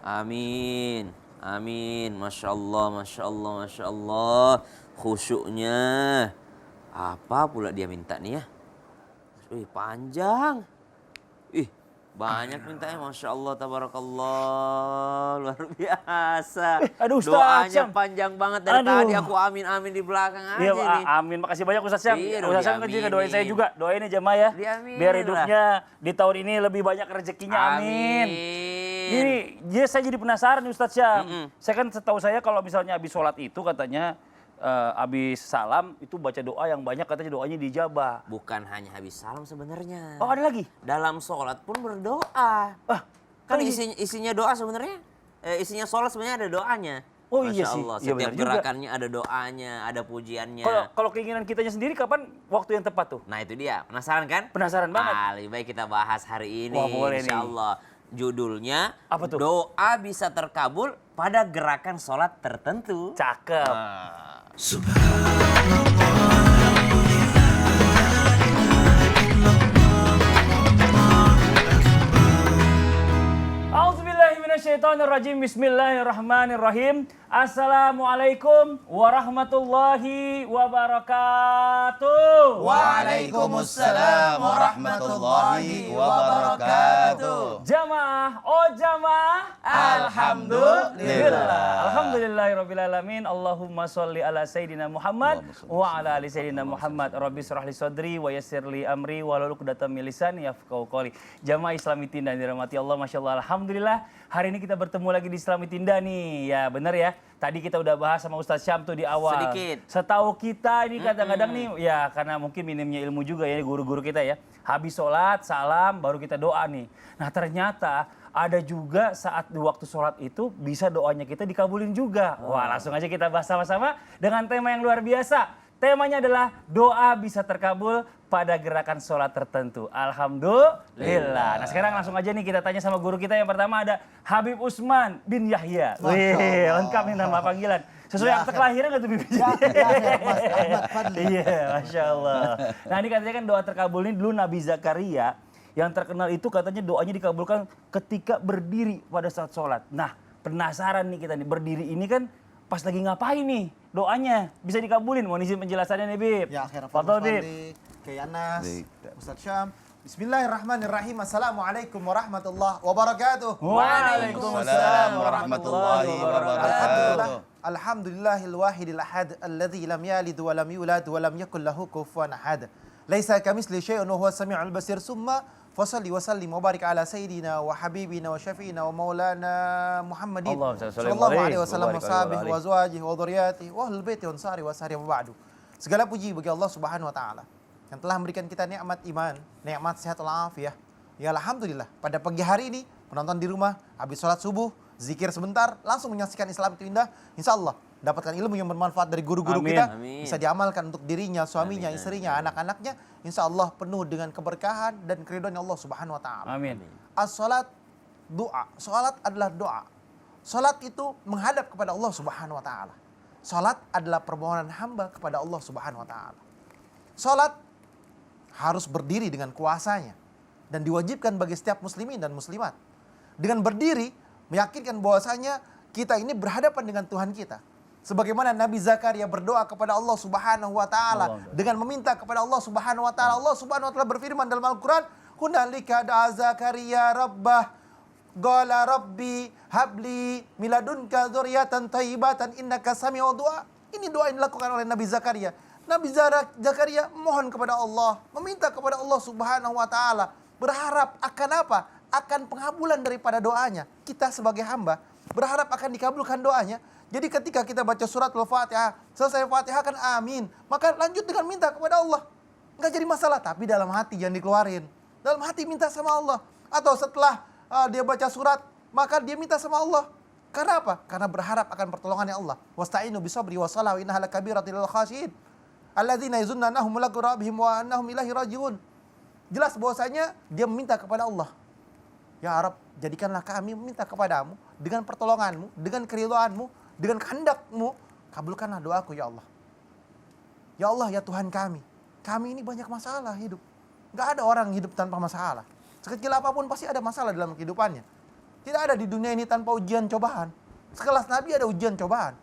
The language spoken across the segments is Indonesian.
Amin, amin, masya Allah, masya Allah, masya Allah, khusyuknya. Apa pula dia minta nih ya? Wih, panjang. Ih, banyak mintanya, masya Allah, tabarakallah, luar biasa. Aduh, Ustaz Doanya Syam. panjang banget dari tadi. Aku amin amin di belakang aja Iya, nih. amin. Makasih banyak Ustaz Syam. Iya, Ustaz Syam kan juga doain saya juga. Doain ya jemaah ya. Diaminin Biar lah. hidupnya di tahun ini lebih banyak rezekinya. Amin. Ini saya jadi penasaran nih Ustaz Syam. Saya kan setahu saya kalau misalnya habis sholat itu katanya habis salam itu baca doa yang banyak, katanya doanya dijabah. Bukan hanya habis salam sebenarnya. Oh, ada lagi? Dalam sholat pun berdoa. Kan isinya doa sebenarnya. Isinya sholat sebenarnya ada doanya. Oh Masya iya sih. Allah, Iya, setiap benar juga. gerakannya ada doanya, ada pujiannya. Kalau keinginan kitanya sendiri kapan waktu yang tepat tuh? Nah itu dia, penasaran kan? Penasaran banget. Lebih baik kita bahas hari ini. Wah, boleh Insya nih. Allah. Judulnya, apa tuh? Doa bisa terkabul pada gerakan sholat tertentu. Cakep. A'udzubillahiminasyaitonirrajim. Bismillahirrahmanirrahim. Assalamualaikum warahmatullahi wabarakatuh. Waalaikumsalam warahmatullahi wabarakatuh. Jamaah, oh jamaah, Alhamdulillah. Alhamdulillahirrabbilalamin. Allahumma sholli ala Sayyidina Muhammad wa ala ali Sayyidina Muhammad. Rabbi shrah li sadri wa yassir li amri wahlul 'uqdatam min lisani yafqahu qawli. Jamaah Islamitinda yang dirahmati Allah, Masya Allah, alhamdulillah. Hari ini kita bertemu lagi di Islamitinda nih. Ya benar ya. Tadi kita udah bahas sama Ustaz Syam tuh di awal. Sedikit. Setahu kita ini kadang-kadang nih, ya karena mungkin minimnya ilmu juga ya guru-guru kita ya. Habis sholat, salam, baru kita doa nih. Nah ternyata ada juga saat di waktu sholat itu bisa doanya kita dikabulin juga. Wah, langsung aja kita bahas sama-sama dengan tema yang luar biasa. Temanya adalah doa bisa terkabul pada gerakan sholat tertentu. Alhamdulillah. Nah sekarang langsung aja nih kita tanya sama guru kita. Yang pertama ada Habib Usman bin Yahya. Wih, lengkap nih nama panggilan. Sesuai akte kelahiran nggak tuh Bibit? Iya, Masya Allah. Nah ini katanya kan doa terkabul ini dulu Nabi Zakaria yang terkenal itu katanya doanya dikabulkan ketika berdiri pada saat sholat. Nah penasaran nih kita nih, berdiri ini kan pas lagi ngapain nih doanya bisa dikabulin? Mohon izin penjelasannya nih Bib. Ya, akhirnya Fadol Bib. Anas, Ustaz Syam. Bismillahirrahmanirrahim. Assalamualaikum warahmatullahi wabarakatuh. Waalaikumsalam warahmatullahi wabarakatuh. Alhamdulillahil wahidil ahad alladzi lam yalid wa lam yulad wa lam yakul lahu kufuwan ahad. Laisa kamitslihi syai'un wa huwas samiul basir. Summa fasalli wa sallim wa barik ala sayyidina wa habibina wa syafiina wa maulana Muhammadin sallallahu alaihi wasallam wa sahbihi wa azwajihi wa dzurriyyatihi wa ahlul baiti wa ansari wa sahbihi wa ba'du. Segala puji bagi Allah Subhanahu wa taala yang telah memberikan kita nikmat iman, nikmat sehat walafiat. Ya alhamdulillah, pada pagi hari ini penonton di rumah habis sholat subuh, zikir sebentar, langsung menyaksikan Islam itu indah. Insyaallah dapatkan ilmu yang bermanfaat dari guru-guru kita, bisa diamalkan untuk dirinya, suaminya, istrinya, anak-anaknya. Insyaallah penuh dengan keberkahan dan keridhaan Allah Subhanahu wa taala. Amin. As-salat doa. Salat adalah doa. Salat itu menghadap kepada Allah Subhanahu wa taala. Salat adalah permohonan hamba kepada Allah Subhanahu wa taala. Salat harus berdiri dengan kuasanya dan diwajibkan bagi setiap muslimin dan muslimat. Dengan berdiri meyakinkan bahwasanya kita ini berhadapan dengan Tuhan kita. Sebagaimana Nabi Zakaria berdoa kepada Allah Subhanahu wa taala dengan meminta kepada Allah Subhanahu wa taala. Allah Subhanahu wa taala berfirman dalam Al-Qur'an, "Hunalika da'a Zakaria rabbah qala rabbi habli miladunka dzurriyyatan thayyibatan innaka sami'ud du'a." Ini doa yang dilakukan oleh Nabi Zakaria. Nabi Zakaria mohon kepada Allah, meminta kepada Allah Subhanahu wa taala, berharap akan apa? Akan pengabulan daripada doanya. Kita sebagai hamba berharap akan dikabulkan doanya. Jadi ketika kita baca surat Al-Fatihah, selesai Fatihah kan amin, maka lanjut dengan minta kepada Allah. Enggak jadi masalah, tapi dalam hati jangan dikeluarin. Dalam hati minta sama Allah. Atau setelah dia baca surat, maka dia minta sama Allah. Karena apa? Karena berharap akan pertolongannya Allah. Wasta'inu bisabri wassalah wa innaha lakabiratul lil khashiyin. Alladzina yazunnuna annahum mulaqu rabbihim wa annahum ilaihi raji'un. Jelas bahwasanya dia meminta kepada Allah. Ya Rabb, jadikanlah kami meminta kepadamu dengan pertolonganmu, dengan keridhaanmu, dengan kehendakmu, kabulkanlah doaku ya Allah. Ya Allah, ya Tuhan kami ini banyak masalah hidup. Gak ada orang hidup tanpa masalah. Sekecil apapun pasti ada masalah dalam kehidupannya. Tidak ada di dunia ini tanpa ujian cobaan. Sekelas Nabi ada ujian cobaan.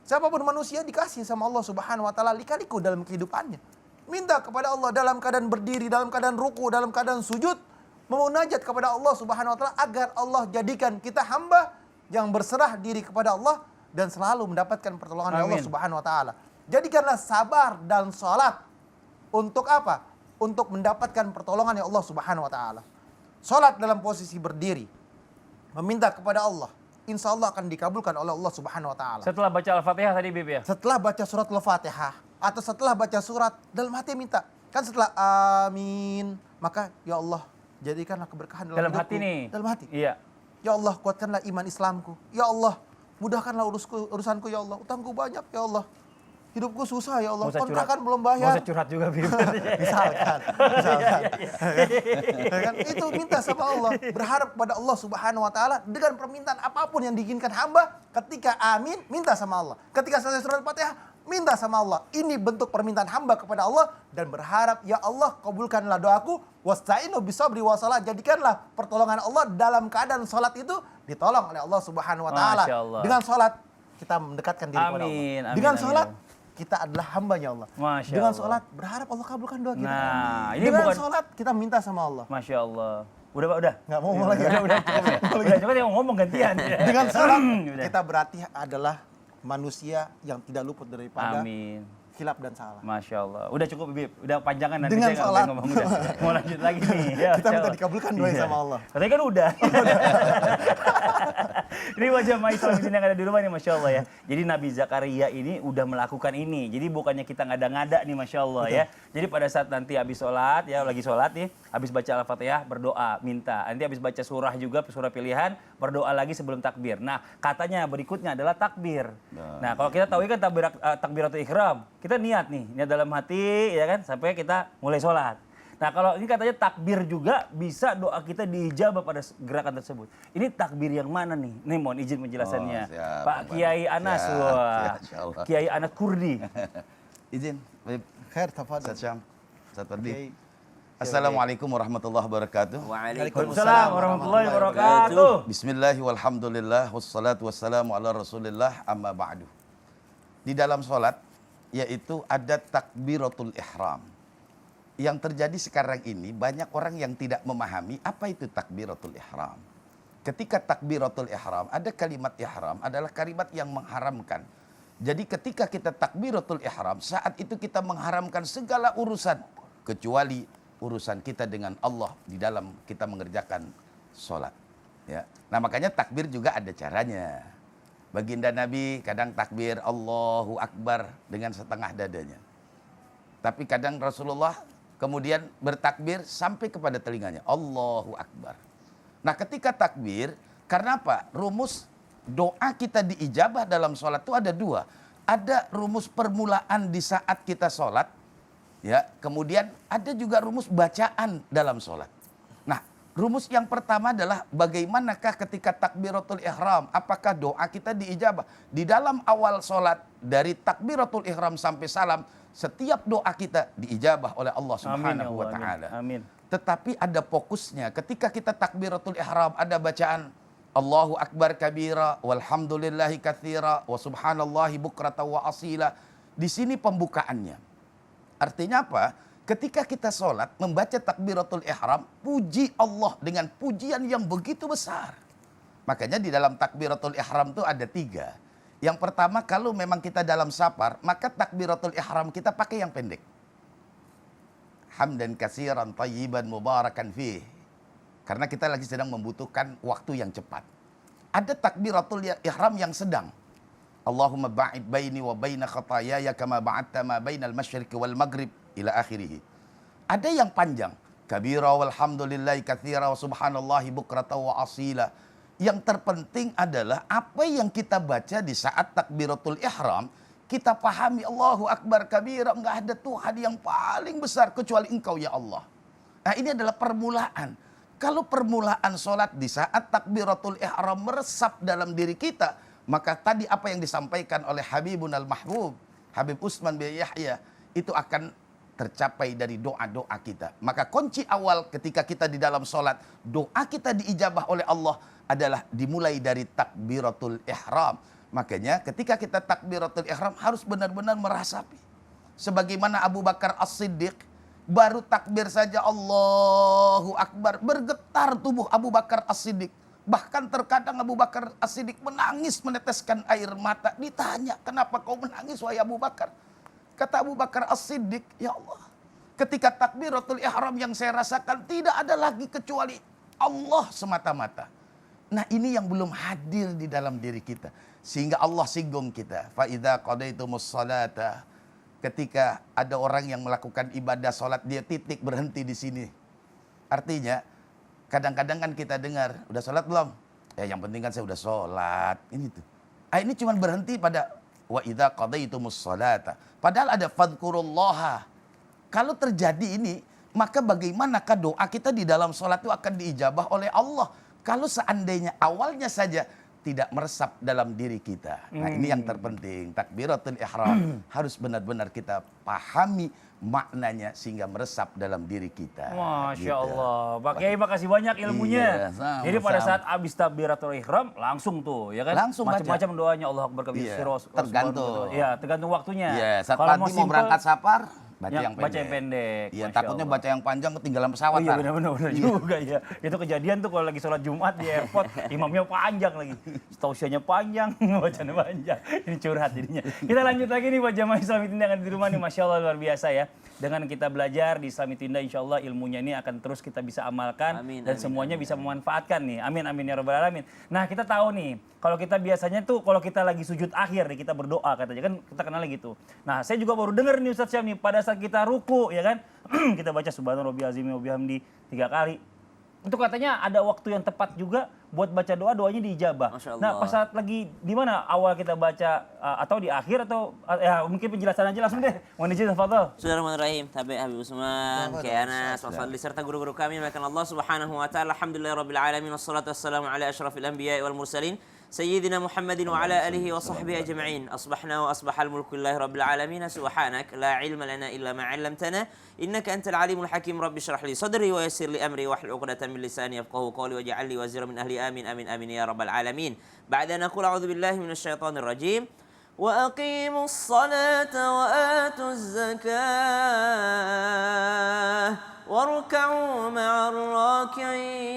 Siapapun manusia dikasih sama Allah Subhanahu wa taala lika-liku dalam kehidupannya. Minta kepada Allah dalam keadaan berdiri, dalam keadaan ruku, dalam keadaan sujud, memunajat kepada Allah Subhanahu wa taala agar Allah jadikan kita hamba yang berserah diri kepada Allah dan selalu mendapatkan pertolongan dari Allah Subhanahu wa taala. Jadikanlah sabar dan salat untuk apa? Untuk mendapatkan pertolongan Allah Subhanahu wa taala. Salat dalam posisi berdiri, meminta kepada Allah, insya Allah akan dikabulkan oleh Allah Subhanahu wa taala. Setelah baca Al-Fatihah tadi Bib ya? Setelah baca surat Al-Fatihah atau setelah baca surat, dalam hati minta. Kan setelah amin, maka ya Allah jadikanlah keberkahan dalam hidupku. Hati nih. Dalam hati. Iya. Ya Allah kuatkanlah iman Islamku. Ya Allah mudahkanlah urusanku ya Allah. Utangku banyak ya Allah. Hidupku susah ya Allah. Kontrakan belum bayar. Mau curhat juga Bib. Misalkan. Kan? Itu minta sama Allah. Berharap pada Allah Subhanahu wa taala dengan permintaan apapun yang diinginkan hamba. Ketika amin, minta sama Allah. Ketika selesai surat Al-Fatihah, minta sama Allah. Ini bentuk permintaan hamba kepada Allah dan berharap ya Allah kabulkanlah doaku. Wasta'inu bisabri wa salat. Jadikanlah pertolongan Allah dalam keadaan salat itu ditolong oleh Allah Subhanahu wa taala. Dengan salat kita mendekatkan diri kepada Allah. Dengan salat kita adalah hambanya Allah. Dengan sholat berharap Allah kabulkan doa kita. Nah, ini dengan bukan sholat kita minta sama Allah. Masya Allah. Udah Pak, udah? Nggak mau lagi. Udah cukup ya? Udah cukup yang ngomong gantian. Dengan sholat kita berarti adalah manusia yang tidak luput daripada khilaf dan salah. Masya Allah. Udah cukup Bib, udah panjangan nanti dengan saya sholat. ngomong udah. Mau lanjut lagi nih. Ya, kita minta dikabulkan doa sama Allah. Katanya kan udah. Ini wajah Islam yang ada di rumah nih Masya Allah ya. Jadi Nabi Zakaria ini udah melakukan ini. Jadi bukannya kita ngada-ngada nih Masya Allah ya. Jadi pada saat nanti habis sholat ya, lagi sholat nih. Habis baca Al-Fatihah berdoa, minta. Nanti habis baca surah juga, surah pilihan, berdoa lagi sebelum takbir. Nah katanya berikutnya adalah takbir. Nah kalau kita tahu kan takbiratul ihram. Kita niat nih, niat dalam hati ya kan sampai kita mulai sholat. Nah kalau ini katanya takbir juga bisa doa kita diijabah pada gerakan tersebut. Ini takbir yang mana nih? Nih mohon izin penjelasannya. Pak Kiai Anas, Kiai Anas Kurdi. Izin, Khair, tafadhol. Assalamualaikum warahmatullahi wabarakatuh. Waalaikumsalam warahmatullahi wabarakatuh. Bismillahi walhamdulillah wassalatu wassalamu ala rasulillah amma ba'du. Di dalam sholat yaitu ada takbiratul ihram. Yang terjadi sekarang ini banyak orang yang tidak memahami apa itu takbiratul ihram. Ketika takbiratul ihram, ada kalimat ihram adalah kalimat yang mengharamkan. Jadi ketika kita takbiratul ihram, saat itu kita mengharamkan segala urusan kecuali urusan kita dengan Allah di dalam kita mengerjakan sholat. Ya. Nah makanya takbir juga ada caranya. Baginda Nabi kadang takbir Allahu Akbar dengan setengah dadanya. Tapi kadang Rasulullah kemudian bertakbir sampai kepada telinganya. Allahu Akbar. Nah ketika takbir, karena apa? Rumus doa kita diijabah dalam sholat itu ada dua. Ada rumus permulaan di saat kita sholat. Ya, kemudian ada juga rumus bacaan dalam sholat. Nah, rumus yang pertama adalah bagaimanakah ketika takbiratul ihram, apakah doa kita diijabah? Di dalam awal sholat, dari takbiratul ihram sampai salam, setiap doa kita diijabah oleh Allah Subhanahu wa taala. Amin. Tetapi ada fokusnya. Ketika kita takbiratul ihram, ada bacaan Allahu Akbar kabira, walhamdulillahi katsira, wa subhanallahi bukrata wa asila. Di sini pembukaannya. Artinya apa? Ketika kita sholat, membaca takbiratul ihram, puji Allah dengan pujian yang begitu besar. Makanya di dalam takbiratul ihram itu ada tiga. Yang pertama, kalau memang kita dalam safar, maka takbiratul ihram kita pakai yang pendek. Hamdan katsiran tayyiban mubarakan fih. Karena kita lagi sedang membutuhkan waktu yang cepat. Ada takbiratul ihram yang sedang. Allahumma ba'id baini wa baina khatayaya kama ba'adta ma bainal masyriqi wal maghrib ila akhirih. Ada yang panjang. Kabira walhamdulillahi katsira wa subhanallahi bukrata wa asila. Yang terpenting adalah apa yang kita baca di saat takbiratul ihram, kita pahami Allahu Akbar kabira, enggak ada Tuhan yang paling besar kecuali Engkau ya Allah. Nah, ini adalah permulaan. Kalau permulaan sholat di saat takbiratul ihram meresap dalam diri kita, maka tadi apa yang disampaikan oleh Habibun al-Mahbub, Habib Utsman bin Yahya, itu akan tercapai dari doa-doa kita. Maka kunci awal ketika kita di dalam sholat, doa kita diijabah oleh Allah adalah dimulai dari takbiratul ihram. Makanya ketika kita takbiratul ihram harus benar-benar merasapi. Sebagaimana Abu Bakar As-Siddiq, baru takbir saja Allahu Akbar, bergetar tubuh Abu Bakar As-Siddiq. Bahkan terkadang Abu Bakar As-Siddiq menangis meneteskan air mata. Ditanya, kenapa kau menangis wahai Abu Bakar? Kata Abu Bakar As-Siddiq, ya Allah, ketika takbiratul ihram yang saya rasakan tidak ada lagi kecuali Allah semata-mata. Nah ini yang belum hadir di dalam diri kita. Sehingga Allah singgung kita. Fa idza qadaitumus salata. Ketika ada orang yang melakukan ibadah sholat, dia titik berhenti di sini. Artinya, kadang-kadang kan kita dengar, udah sholat belum? Ya yang penting kan saya udah sholat. Ini tuh. Ini cuma berhenti pada wa idza qadaitumus salata. Padahal ada fadhkurullaha. Kalau terjadi ini, maka bagaimanakah doa kita di dalam sholat itu akan diijabah oleh Allah? Kalau seandainya awalnya saja tidak meresap dalam diri kita. Nah ini yang terpenting. Takbiratul ihram harus benar-benar kita pahami maknanya sehingga meresap dalam diri kita. Masya Allah. Pak Kiai makasih banyak ilmunya. Iya, sama-sama. Jadi pada saat habis takbiratul ihram langsung tuh ya kan. Langsung baca. Macam-macam doanya Allah Akbar kabir. Iya, tergantung. Iya, tergantung waktunya. Iya, saat Kalau pagi mau simple, berangkat safar, baca yang yang pendek. baca yang pendek. Iya, Masya takutnya Allah. baca yang panjang ketinggalan pesawat. Oh iya Tar. benar-benar juga ya. Itu kejadian tuh kalau lagi sholat Jumat di airport, imamnya panjang lagi. Tausiahnya panjang, bacanya panjang. Ini curhat jadinya. Kita lanjut lagi nih buat jamaah Islami Tindak yang di rumah nih. Masya Allah luar biasa ya. Dengan kita belajar di Islami Tindak, insya Allah ilmunya ini akan terus kita bisa amalkan. Amin, dan amin, semuanya amin, bisa memanfaatkan nih. Amin, amin ya rabbal alamin. Nah kita tahu nih, kalau kita biasanya tuh kalau kita lagi sujud akhir nih, kita berdoa katanya kan kita kenal gitu. Nah saya juga baru dengar nih Ustadz Syam nih, pada saat kita ruku ya kan, kita baca subhana rabbiyal azim wa bihamdi 3 kali. Itu katanya ada waktu yang tepat juga buat baca doanya diijabah. Masya Allah. Nah pas saat lagi di mana awal kita baca atau di akhir atau ya mungkin penjelasan aja langsung deh. Mohon izin tafadhol. Bismillahirrahmanirrahim. Tabi Habib Usman, Tafadhol, Kiai Anas, Wafadli serta guru-guru kami melakukan Allah Subhanahu wa taala. Alhamdulillahirabbil alamin wassalatu wassalamu ala asyrafil anbiya'i wal mursalin sayyidina Muhammadin wa ala alihi wa sahbihi ajma'in. Asbahna wa asbahal mulku lillahi rabbil alamin. Subhanak la ilma lana illa ma 'allamtana innaka antal alimul hakim. Rabbi shrah li sadri wa yassir li amri wahlul 'uqdatam min lisani yafqahu qawli waj'al li wazira min ahli amin amin amin ya rabbal alamin. Ba'da naqul a'udzu billahi minasy syaithanir rajim. وأقيموا الصلاة وآتوا الزكاة واركعوا مع الراكعين.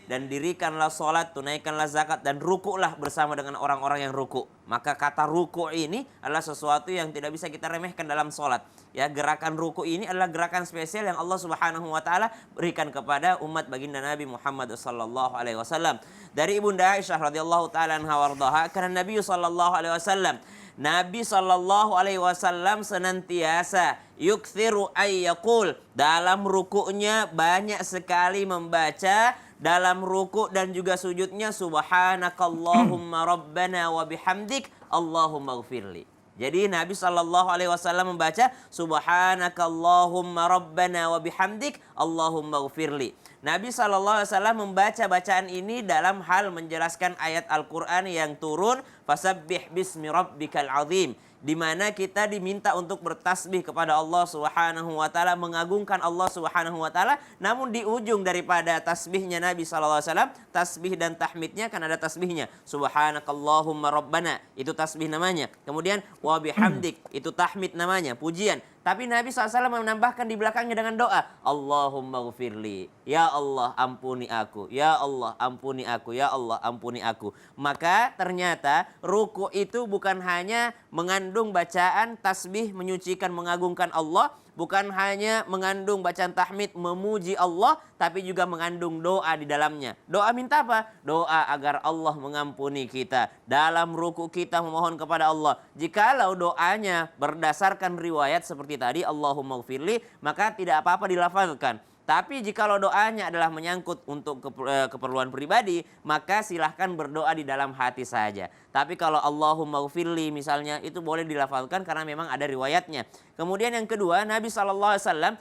Dan dirikanlah sholat, tunaikanlah zakat, dan rukuklah bersama dengan orang-orang yang ruku. Maka kata ruku ini adalah sesuatu yang tidak bisa kita remehkan dalam sholat. Ya, gerakan ruku ini adalah gerakan spesial yang Allah Subhanahu wa taala berikan kepada umat baginda Nabi Muhammad sallallahu alaihi wasallam. Dari Ibunda Aisyah radhiyallahu taala anha wardaha, karena Nabi sallallahu alaihi wasallam, Nabi sallallahu alaihi wasallam senantiasa yukthiru ayyaqul, dalam rukunya banyak sekali membaca, dalam ruku dan juga sujudnya, subhanakallahumma rabbana wa bihamdik Allahumma gfirli. Jadi Nabi SAW membaca subhanakallahumma rabbana wa bihamdik Allahumma gfirli. Nabi SAW membaca bacaan ini dalam hal menjelaskan ayat Al-Quran yang turun, fasabbih bismi rabbikal azim, di mana kita diminta untuk bertasbih kepada Allah Subhanahu wa taala, mengagungkan Allah Subhanahu wa taala. Namun di ujung daripada tasbihnya Nabi sallallahu alaihi wasallam, tasbih dan tahmidnya kan ada tasbihnya. Subhanakallahumma rabbana, itu tasbih namanya. Kemudian wa bihamdik, itu tahmid namanya, pujian. Tapi Nabi SAW menambahkan di belakangnya dengan doa, Allahumma gfirli, ya Allah ampuni aku, ya Allah ampuni aku, ya Allah ampuni aku. Maka ternyata ruku itu bukan hanya mengandung bacaan tasbih menyucikan mengagungkan Allah, bukan hanya mengandung bacaan tahmid memuji Allah, tapi juga mengandung doa di dalamnya. Doa minta apa? Doa agar Allah mengampuni kita. Dalam ruku kita memohon kepada Allah. Jikalau doanya berdasarkan riwayat seperti tadi, Allahumma gfirli, maka tidak apa-apa dilafalkan. Tapi jikalau doanya adalah menyangkut untuk keperluan pribadi, maka silahkan berdoa di dalam hati saja. Tapi kalau Allahumma gfirli misalnya, itu boleh dilafalkan karena memang ada riwayatnya. Kemudian yang kedua, Nabi SAW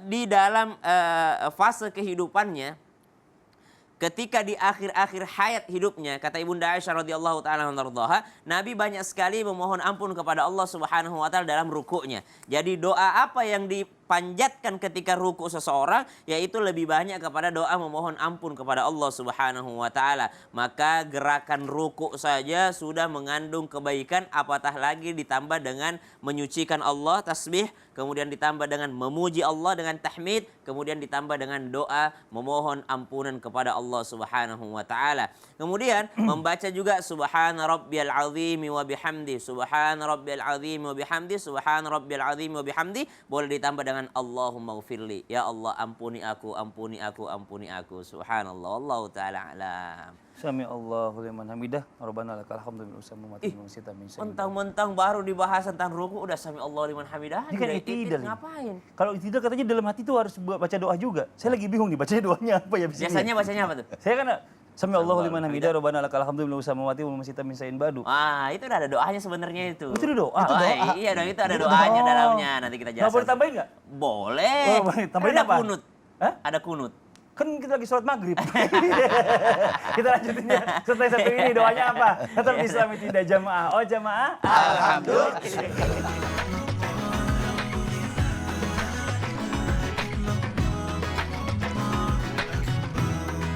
di dalam fase kehidupannya, ketika di akhir-akhir hayat hidupnya, kata Ibunda Aisyah radhiyallahu taala anha, Nabi banyak sekali memohon ampun kepada Allah Subhanahu wa taala dalam rukuknya. Jadi doa apa yang dipanjatkan ketika ruku seseorang, yaitu lebih banyak kepada doa memohon ampun kepada Allah Subhanahu wa taala. Maka gerakan ruku saja sudah mengandung kebaikan, apatah lagi ditambah dengan menyucikan Allah, tasbih, kemudian ditambah dengan memuji Allah dengan tahmid, kemudian ditambah dengan doa memohon ampunan kepada Allah Subhanahu wa taala. Kemudian membaca juga subhana rabbiyal azim wa bihamdi, subhana rabbiyal azim wa bihamdi, subhana rabbiyal azim wa bihamdi, boleh ditambah dengan Allahumma ghfirli, ya Allah ampuni aku, ampuni aku, ampuni aku. Subhanallah, wallahu taala alam. Sami Allahu liman hamidah, Rabbana lakal hamdu bil usamma mati musita min syai'in. Mentang-mentang baru dibahas tentang ruku udah sami Allah liman hamidah. Ini kan udah i'tidal. ngapain? Kalau i'tidal katanya dalam hati itu harus baca doa juga. Saya lagi bingung nih bacanya doanya apa ya biasanya. Biasanya bacanya apa tuh? Saya kan Sami Allahu liman hamidah, Rabbana lakal hamdu bil usamma mati musita min syai'in badu. Ah, itu udah ada doanya sebenarnya itu. Itu doa. Itu doa. Iya dong, itu ada doanya dalamnya. Nanti kita Nggak boleh jelaskan. tambahin nggak? Boleh. Oh, boleh. Tambahin Ada apa? kunut. Hah? Ada kunut. Kan kita lagi sholat maghrib. Kita lanjutin ya. Setelah satu ini doanya apa? Tetap di Islami tidak jamaah. Oh jamaah. Alhamdulillah.